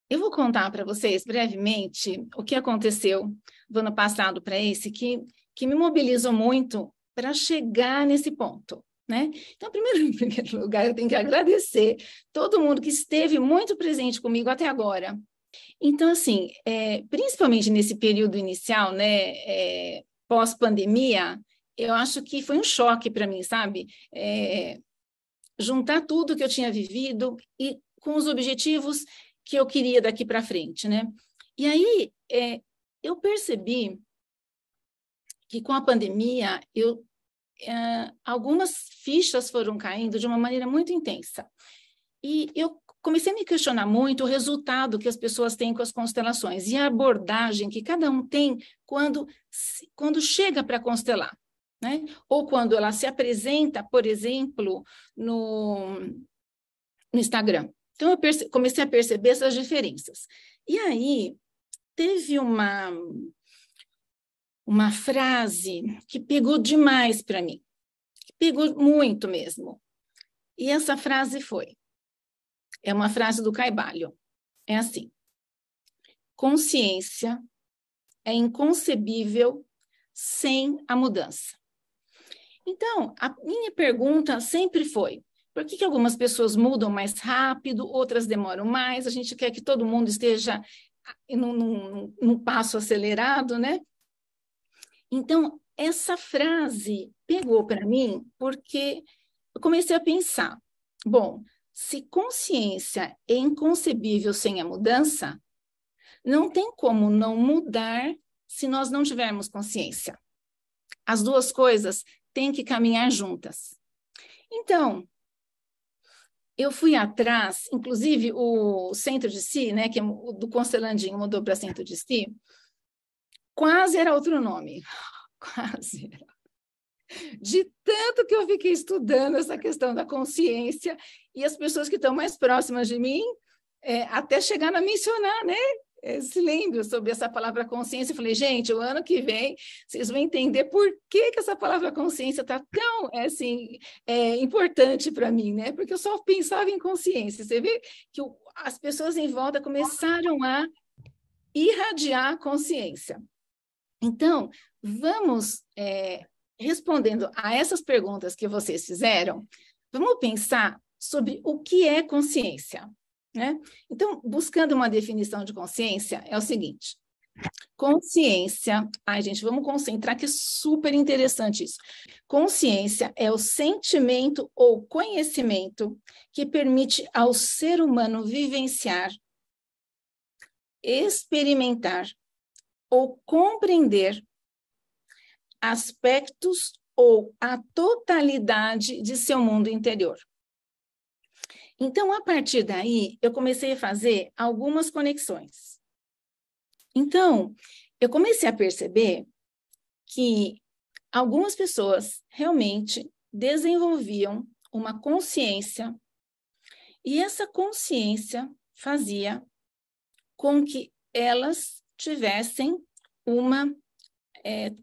Eu vou contar para vocês brevemente o que aconteceu do ano passado para esse, que me mobilizou muito para chegar nesse ponto, né? Então, primeiro, em primeiro lugar, eu tenho que agradecer todo mundo que esteve muito presente comigo até agora. Então, assim, principalmente nesse período inicial, né, pós-pandemia, eu acho que foi um choque para mim, sabe? Juntar tudo que eu tinha vivido e com os objetivos que eu queria daqui para frente, né? E aí, eu percebi que com a pandemia, algumas fichas foram caindo de uma maneira muito intensa. E eu comecei a me questionar muito o resultado que as pessoas têm com as constelações e a abordagem que cada um tem quando chega para constelar, né? Ou quando ela se apresenta, por exemplo, no Instagram. Então, eu comecei a perceber essas diferenças. E aí, teve uma frase que pegou demais para mim, que pegou muito mesmo. E essa frase é uma frase do Caibalion, é assim: consciência é inconcebível sem a mudança. Então, a minha pergunta sempre foi: por que algumas pessoas mudam mais rápido, outras demoram mais? A gente quer que todo mundo esteja num passo acelerado, né? Então, essa frase pegou para mim porque eu comecei a pensar, bom, se consciência é inconcebível sem a mudança, não tem como não mudar se nós não tivermos consciência. As duas coisas têm que caminhar juntas. Então, eu fui atrás, inclusive o Centro de Si, né, que é do Constelandinho mudou para Centro de Si, quase era outro nome, quase era. De tanto que eu fiquei estudando essa questão da consciência e as pessoas que estão mais próximas de mim, até chegaram a mencionar, né? Se lembra sobre essa palavra consciência. Eu falei, gente, o ano que vem vocês vão entender por que essa palavra consciência está tão assim, importante para mim, né? Porque eu só pensava em consciência. Você vê que as pessoas em volta começaram a irradiar consciência. Então, vamos, respondendo a essas perguntas que vocês fizeram, vamos pensar sobre o que é consciência, né? Então, buscando uma definição de consciência, é o seguinte: consciência, ai, gente, vamos concentrar que é super interessante isso. Consciência é o sentimento ou conhecimento que permite ao ser humano vivenciar, experimentar ou compreender aspectos ou a totalidade de seu mundo interior. Então, a partir daí, eu comecei a fazer algumas conexões. Então, eu comecei a perceber que algumas pessoas realmente desenvolviam uma consciência e essa consciência fazia com que elas tivessem uma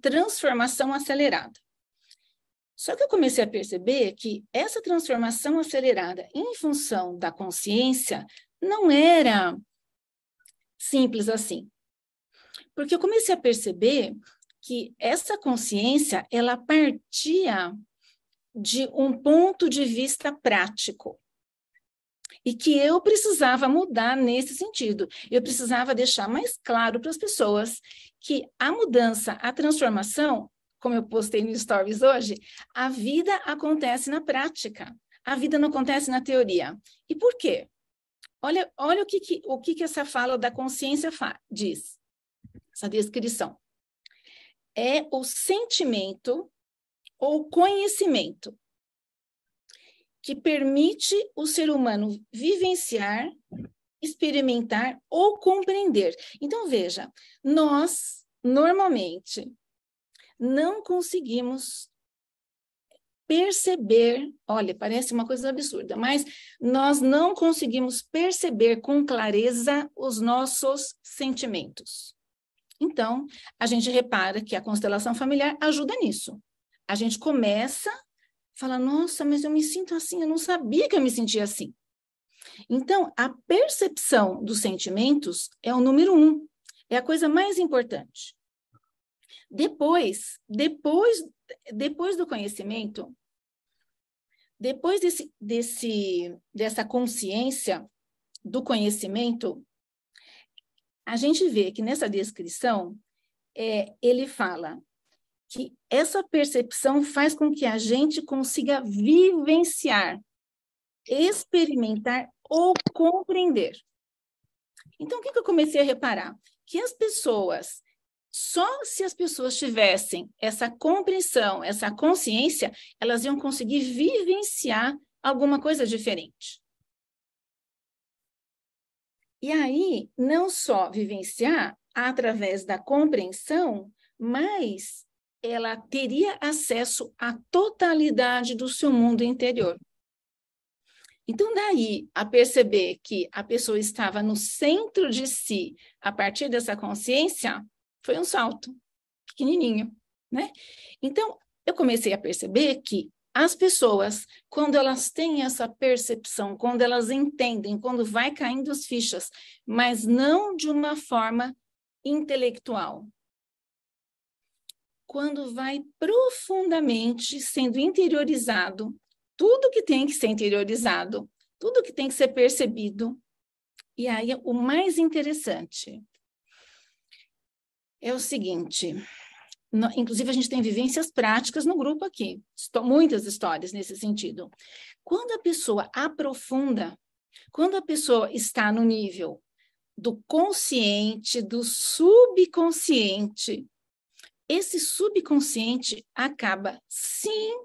transformação acelerada. Só que eu comecei a perceber que essa transformação acelerada em função da consciência não era simples assim. Porque eu comecei a perceber que essa consciência, ela partia de um ponto de vista prático. E que eu precisava mudar nesse sentido. Eu precisava deixar mais claro para as pessoas que a mudança, a transformação, como eu postei no Stories hoje, a vida acontece na prática. A vida não acontece na teoria. E por quê? Olha o que essa fala da consciência diz, essa descrição. É o sentimento ou conhecimento que permite o ser humano vivenciar, experimentar ou compreender. Então, veja, nós, normalmente, não conseguimos perceber, olha, parece uma coisa absurda, mas nós não conseguimos perceber com clareza os nossos sentimentos. Então, a gente repara que a constelação familiar ajuda nisso. A gente começa a falar, nossa, mas eu me sinto assim, eu não sabia que eu me sentia assim. Então, a percepção dos sentimentos é o número 1, é a coisa mais importante. Depois do conhecimento, depois dessa consciência do conhecimento, a gente vê que nessa descrição, ele fala que essa percepção faz com que a gente consiga vivenciar, experimentar ou compreender. Então, o que eu comecei a reparar? Que as pessoas, só se as pessoas tivessem essa compreensão, essa consciência, elas iam conseguir vivenciar alguma coisa diferente. E aí, não só vivenciar através da compreensão, mas ela teria acesso à totalidade do seu mundo interior. Então, daí a perceber que a pessoa estava no centro de si, a partir dessa consciência, foi um salto pequenininho, né? Então, eu comecei a perceber que as pessoas, quando elas têm essa percepção, quando elas entendem, quando vai caindo as fichas, mas não de uma forma intelectual, quando vai profundamente sendo interiorizado, tudo que tem que ser interiorizado, tudo que tem que ser percebido. E aí, o mais interessante é o seguinte, inclusive a gente tem vivências práticas no grupo aqui, muitas histórias nesse sentido. Quando a pessoa aprofunda, quando a pessoa está no nível do consciente, do subconsciente, esse subconsciente acaba, sim,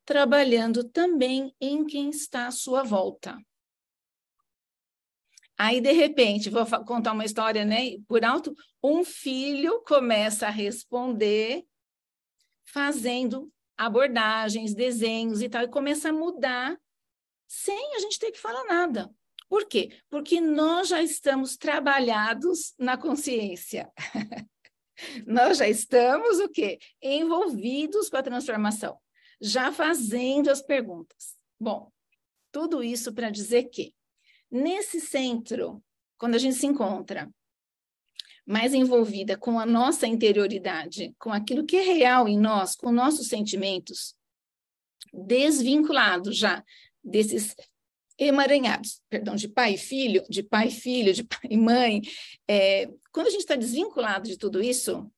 trabalhando também em quem está à sua volta. Aí, de repente, vou contar uma história, né? Por alto, um filho começa a responder fazendo abordagens, desenhos e tal, e começa a mudar sem a gente ter que falar nada. Por quê? Porque nós já estamos trabalhados na consciência. Nós já estamos, o quê? Envolvidos com a transformação, já fazendo as perguntas. Bom, tudo isso para dizer que, nesse centro, quando a gente se encontra mais envolvida com a nossa interioridade, com aquilo que é real em nós, com nossos sentimentos, desvinculado já desses emaranhados, perdão, de pai e filho, de pai e mãe, quando a gente está desvinculado de tudo isso,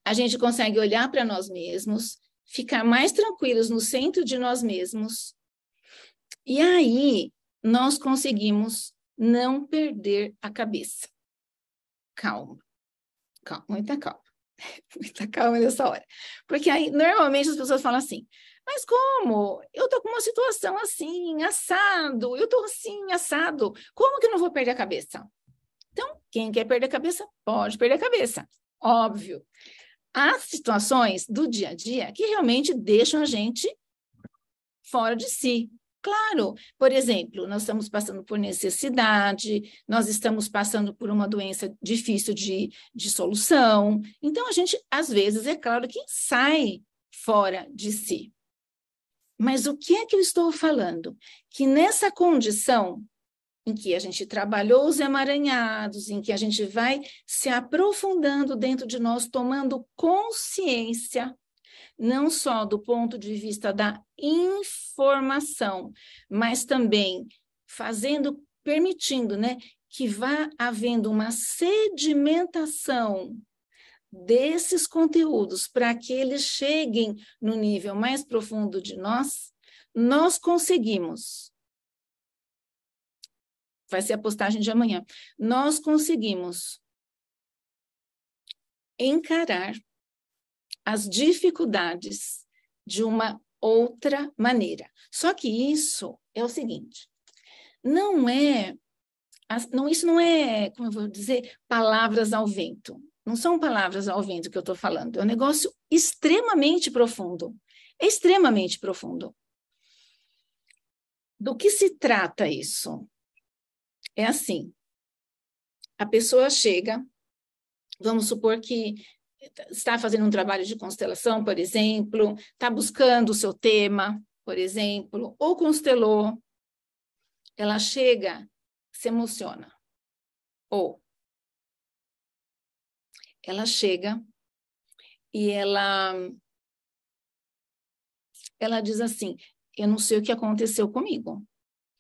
a gente consegue olhar para nós mesmos, ficar mais tranquilos no centro de nós mesmos, e aí nós conseguimos não perder a cabeça. Calma, muita calma nessa hora. Porque aí, normalmente, as pessoas falam assim, mas como? Eu estou com uma situação assim, assado, eu estou assim, assado, como que eu não vou perder a cabeça? Então, quem quer perder a cabeça, pode perder a cabeça, óbvio. Há situações do dia a dia que realmente deixam a gente fora de si. Claro, por exemplo, nós estamos passando por necessidade, nós estamos passando por uma doença difícil de solução. Então, a gente, às vezes, é claro que sai fora de si. Mas o que é que eu estou falando? Que nessa condição em que a gente trabalhou os emaranhados, em que a gente vai se aprofundando dentro de nós, tomando consciência, não só do ponto de vista da informação, mas também permitindo, né, que vá havendo uma sedimentação desses conteúdos para que eles cheguem no nível mais profundo de nós conseguimos. Vai ser a postagem de amanhã. Nós conseguimos encarar as dificuldades de uma outra maneira. Só que isso é o seguinte, isso não é, como eu vou dizer, palavras ao vento. Não são palavras ao vento que eu estou falando, é um negócio extremamente profundo. É extremamente profundo. Do que se trata isso? É assim, a pessoa chega, vamos supor que está fazendo um trabalho de constelação, por exemplo, está buscando o seu tema, por exemplo, ou constelou, ela chega, se emociona. Ou ela chega e ela diz assim, eu não sei o que aconteceu comigo.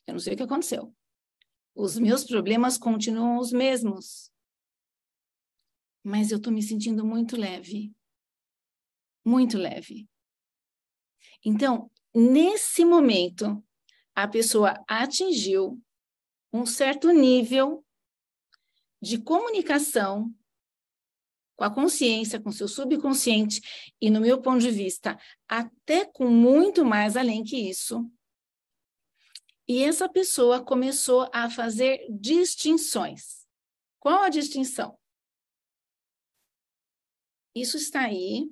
Eu não sei o que aconteceu. Os meus problemas continuam os mesmos. Mas eu estou me sentindo muito leve. Muito leve. Então, nesse momento, a pessoa atingiu um certo nível de comunicação com a consciência, com seu subconsciente, e no meu ponto de vista, até com muito mais além que isso. E essa pessoa começou a fazer distinções. Qual a distinção? Isso está aí,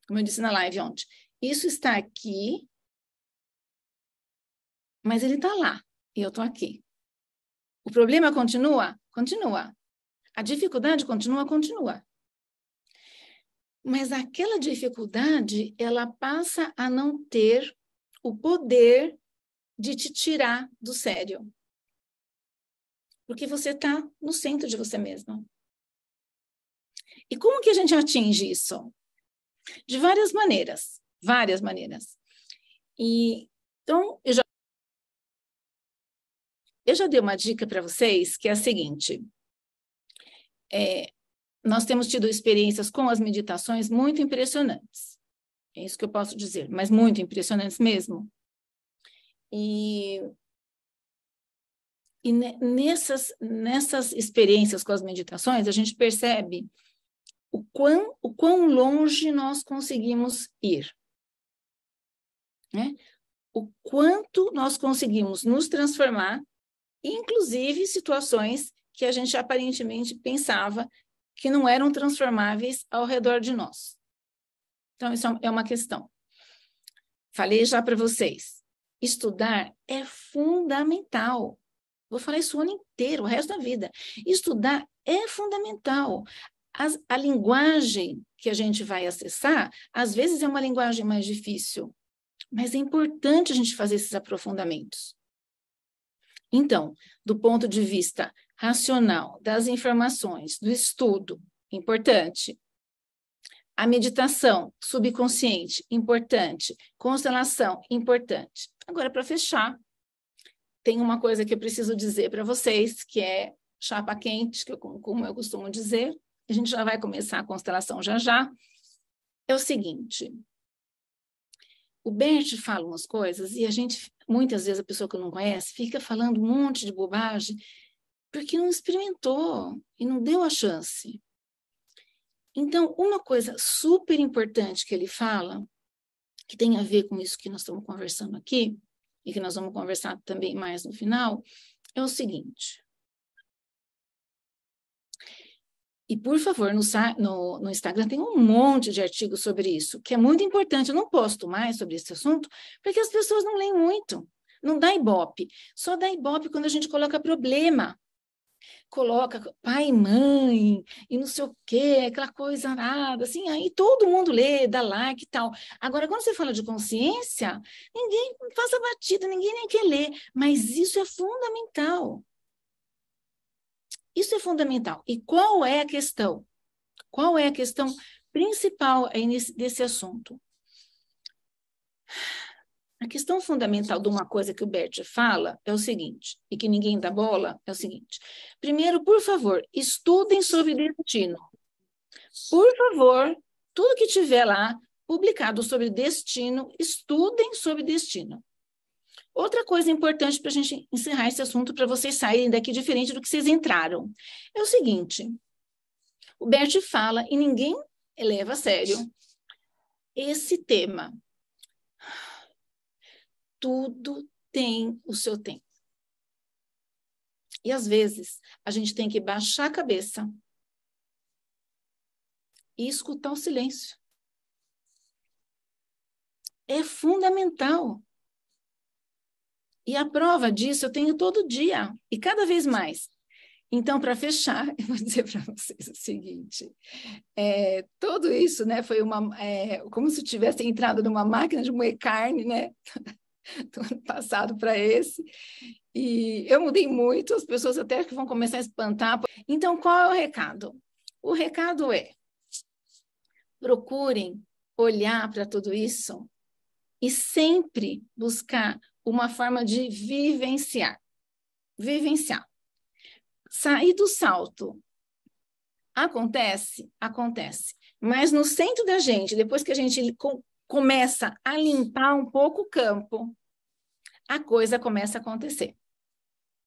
como eu disse na live ontem, isso está aqui, mas ele está lá, e eu estou aqui. O problema continua? Continua. A dificuldade continua? Continua. Mas aquela dificuldade, ela passa a não ter o poder de te tirar do sério. Porque você está no centro de você mesma. E como que a gente atinge isso? De várias maneiras. Várias maneiras. E, então, eu já dei uma dica para vocês, que é a seguinte. Nós temos tido experiências com as meditações muito impressionantes. É isso que eu posso dizer, mas muito impressionantes mesmo. E nessas experiências com as meditações, a gente percebe o quão longe nós conseguimos ir. Né? O quanto nós conseguimos nos transformar, inclusive situações que a gente aparentemente pensava que não eram transformáveis ao redor de nós. Então, isso é uma questão. Falei já para vocês, estudar é fundamental. Vou falar isso o ano inteiro, o resto da vida. Estudar é fundamental. A linguagem que a gente vai acessar, às vezes é uma linguagem mais difícil, mas é importante a gente fazer esses aprofundamentos. Então, do ponto de vista racional, das informações, do estudo, importante. A meditação subconsciente, importante. Constelação, importante. Agora, para fechar, tem uma coisa que eu preciso dizer para vocês, que é chapa quente, como eu costumo dizer. A gente já vai começar a constelação já já. É o seguinte, o Bert fala umas coisas e a gente, muitas vezes a pessoa que não conhece, fica falando um monte de bobagem porque não experimentou e não deu a chance. Então, uma coisa super importante que ele fala, que tem a ver com isso que nós estamos conversando aqui, e que nós vamos conversar também mais no final, é o seguinte. E, por favor, no Instagram tem um monte de artigos sobre isso, que é muito importante. Eu não posto mais sobre esse assunto, porque as pessoas não leem muito. Não dá ibope. Só dá ibope quando a gente coloca problema. Coloca pai e mãe, e não sei o quê, aquela coisa nada, assim, aí todo mundo lê, dá like e tal. Agora, quando você fala de consciência, ninguém faz a batida, ninguém nem quer ler, mas isso é fundamental. Isso é fundamental. E qual é a questão? Qual é a questão principal aí desse assunto? A questão fundamental de uma coisa que o Bert fala é o seguinte, e que ninguém dá bola, é o seguinte. Primeiro, por favor, estudem sobre destino. Por favor, tudo que tiver lá publicado sobre destino, estudem sobre destino. Outra coisa importante para a gente encerrar esse assunto, para vocês saírem daqui diferente do que vocês entraram, é o seguinte. O Bert fala, e ninguém leva a sério, esse tema. Tudo tem o seu tempo. E, às vezes, a gente tem que baixar a cabeça e escutar o silêncio. É fundamental. E a prova disso eu tenho todo dia, e cada vez mais. Então, para fechar, eu vou dizer para vocês o seguinte, tudo isso, né, foi como se tivesse entrado numa máquina de moer carne, né? do ano passado para esse, e eu mudei muito, as pessoas até que vão começar a espantar. Então, qual é o recado? O recado é, procurem olhar para tudo isso e sempre buscar uma forma de vivenciar. Vivenciar. Sair do salto. Acontece? Acontece. Mas no centro da gente, depois que a gente começa a limpar um pouco o campo, a coisa começa a acontecer.